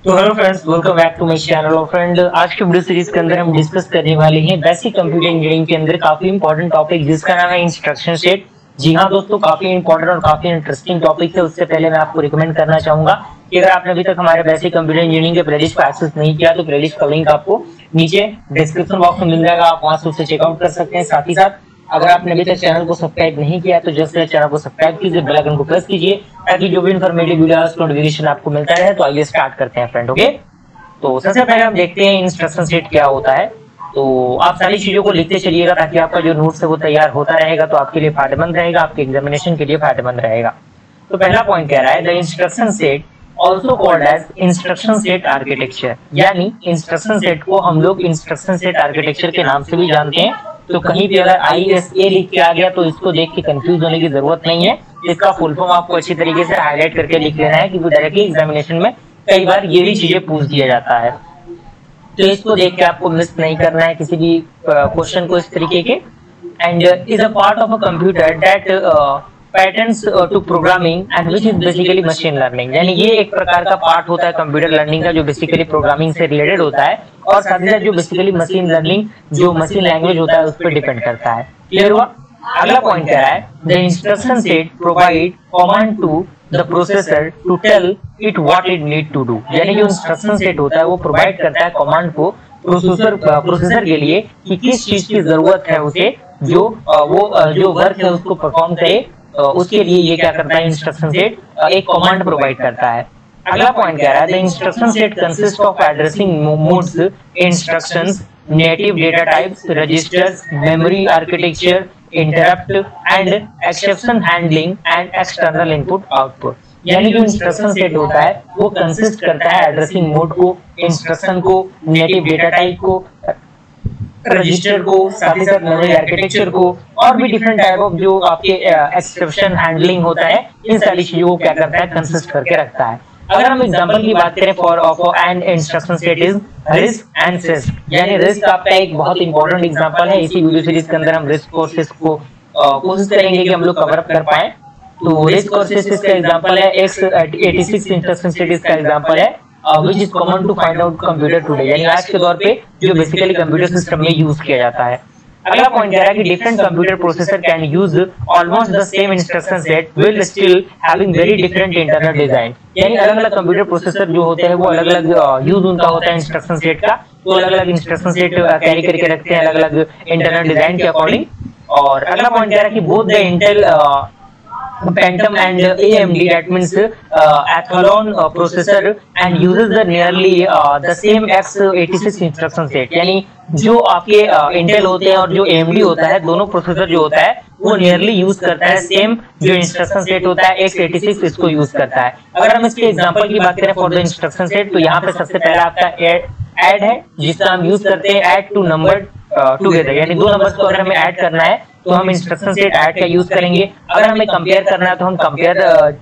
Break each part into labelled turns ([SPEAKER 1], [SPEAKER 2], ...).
[SPEAKER 1] तो hello friends, welcome back to my channel. और friend, आज के वीडियो सीरीज के अंदर हम डिस्कस करने वाले हैं बेसिक कंप्यूटर इंजीनियरिंग के अंदर काफी इंपॉर्टेंट टॉपिक जिसका नाम है इंस्ट्रक्शन सेट। जी हाँ दोस्तों, काफी इंपॉर्टेंट और काफी इंटरेस्टिंग टॉपिक है। उससे पहले मैं आपको रिकमेंड करना चाहूंगा कि अगर आपने अभी तक हमारे बेसिक कंप्यूटर इंजीनियरिंग के प्लेलिस्ट को एक्सेस नहीं किया तो प्लेलिस्ट का लिंक आपको नीचे डिस्क्रिप्शन बॉक्स में मिल जाएगा, आप वहां से उसे चेकआउट कर सकते हैं। साथ ही साथ अगर आपने अभी तक चैनल को सब्सक्राइब नहीं किया तो जस्ट चैनल को सब्सक्राइब कीजिए, बेल आइकन को प्रेस कीजिए ताकि जो भी इन्फॉर्मेटिव वीडियोस नोटिफिकेशन आपको मिलता रहे। तो आइए स्टार्ट करते हैं फ्रेंड। ओके, तो सबसे पहले हम देखते हैं इंस्ट्रक्शन सेट क्या होता है। तो आप सारी चीजों को लिखते चलिएगा ताकि आपका जो नोट्स है वो तैयार होता रहेगा, तो आपके लिए फायदेमंद रहेगा, आपके एग्जामिनेशन के लिए फायदेमंद रहेगा। तो पहला पॉइंट कह रहा है the instruction set also called as instruction set architecture, यानी इंस्ट्रक्शन सेट को हम लोग इंस्ट्रक्शन सेट आर्किटेक्चर के नाम से भी जानते हैं। तो कहीं भी अगर ISA लिख के आ गया तो इसको देख के कंफ्यूज होने की जरूरत नहीं है। इसका फुल फॉर्म आपको अच्छी तरीके से हाईलाइट करके लिख लेना है, क्योंकि डायरेक्टली एग्जामिनेशन में कई बार ये भी चीजें पूछ दिया जाता है। तो इसको देख के आपको मिस नहीं करना है किसी भी क्वेश्चन को इस तरीके के। And is a part of a computer that patterns to programming and which is basically machine learning, यानी ये एक प्रकार का पार्ट होता है कंप्यूटर लर्निंग का जो बेसिकली प्रोग्रामिंग से रिलेटेड होता है, और साथ ही साथ जो बेसिकली मशीन लर्निंग जो मशीन लैंग्वेज होता है उस पर डिपेंड करता है। क्लियर हुआ? अगला पॉइंट कह रहा है the instruction set provide command to the processor to tell it what it need to do, यानी जो इंस्ट्रक्शन सेट होता है वो प्रोवाइड करता है कमांड को प्रोसेसर के लिए कि किस चीज की जरूरत है उसे, जो वर्क है उसको परफॉर्म करे। उसके लिए ये क्या करता है इंस्ट्रक्शन सेट, एक कमांड प्रोवाइड करता है। अगला पॉइंट कह रहा है the instruction set consist of addressing modes, instructions, native data types, registers, memory architecture, interrupt and exception handling and external input output, यानी जो इंस्ट्रक्शन सेट होता है वो कंसिस्ट करता है एड्रेसिंग मोड को, इंस्ट्रक्शन को, नेटिव डेटा टाइप को, रजिस्टर को, साथ ही साथ मेमोरी आर्किटेक्चर को, और भी डिफरेंट टाइप ऑफ जो आपके एक्सेप्शन हैंडलिंग होता है, इन सारी चीजों को क्या करता है कंसिस्ट करके रखता है। अगर हम एग्जांपल की बात करें for an instruction set is risk and six, यानी रिस्क आपका एक बहुत इंपॉर्टेंट एग्जांपल है। इसी वीडियो सीरीज के अंदर हम रिस्क और सिस्क को कोशिश करेंगे कि हम लोग कवर अप कर पाए। तो रिस्क और सिस्क का एग्जांपल है x86 इंस्ट्रक्शन सेट, इसका एग्जांपल है which is common to find out computer today, यानी आज के दौर पे जो बेसिकली कंप्यूटर सिस्टम में यूज किया जाता है। अगला पॉइंट कह रहा है कि different computer processor can use almost the same instruction set will still having very different internal design, यानी अलग अलग कंप्यूटर प्रोसेसर जो होते हैं वो अलग अलग यूज उनका होता है इंस्ट्रक्शन सेट का, तो अलग अलग इंस्ट्रक्शन सेट कैरी करके रखते हैं अलग अलग इंटरनल डिजाइन के अकॉर्डिंग। और अगला पॉइंट कह रहा है कि both the Intel Pentium and AMD, that means Athlon processor and uses the nearly the same x86 instruction set, यानी जो आपके इंटेल होते हैं और जो AMD होता है, दोनों प्रोसेसर जो होता है वो नियरली यूज करता है सेम जो इंस्ट्रक्शन सेट होता है x86 इसको यूज करता है। अगर हम इसके एग्जांपल की बात करें फॉर द इंस्ट्रक्शन सेट, तो यहाँ पे सबसे पहला आपका ऐड है जिसका हम यूज करते हैं ऐड टू नंबर टुगेदर, यानी दो नंबर्स को अगर हमें ऐड करना है तो हम इंस्ट्रक्शन सेट ऐड का यूज करेंगे। अगर हमें कंपेयर करना है तो हम कंपेयर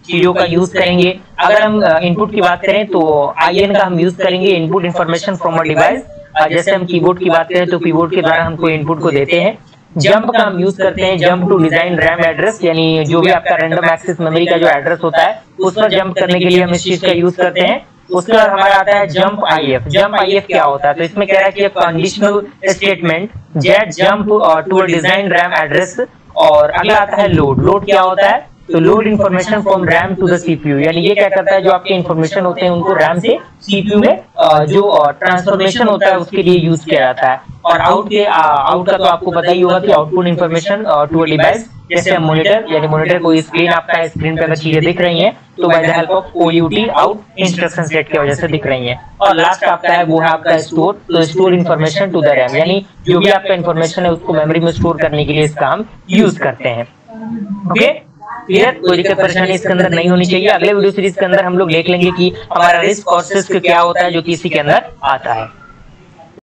[SPEAKER 1] चीजों का यूज करेंगे। अगर हम इनपुट की बात करें तो IN का हम यूज करेंगे, input information from a device. जैसे हम कीबोर्ड की बात करें तो कीबोर्ड के द्वारा हम कोई इनपुट को देते हैं। जंप का हम यूज करते हैं, jump to design RAM address, यानी जो भी आपका रैंडम एक्सेस मेमोरी का जो एड्रेस होता है उस पर जंप करने के लिए हम इस चीज का यूज करते हैं। उसके बाद हमारा आता है जंप IF। जंप IF क्या होता है? तो इसमें कह रहा है कि conditional statement jet jump to a design RAM address. और अगला आता है लोड। लोड क्या होता है? तो load information from RAM to the CPU, यानी ये क्या करता है जो आपके इंफॉर्मेशन होते हैं उनको रैम से CPU में जो ट्रांसफॉर्मेशन होता है उसके लिए यूज किया जाता है। और आउट का तो आपको पता ही होगा कि output information to a device, जैसे मॉनिटर, यानी मॉनिटर को स्क्रीन आपका स्क्रीन पे अगर चीजें दिख रही हैं तो by the help of OUT out instruction set की वजह से दिख रही हैं। और लास्ट आपका है वो है आपका स्टोर, तो store information to the RAM, यानी जो भी आपका इंफॉर्मेशन है उसको मेमोरी में स्टोर करने के लिए इसका हम यूज करते हैं। Okay, clear? कोई दिक्कत परेशानी इसके अंदर नहीं होनी चाहिए। अगले वीडियो सीरीज के अंदर हम लोग देख लेंगे कि हमारा रिस्क और सिस्क क्या होता है जो कि इसी के अंदर आता है।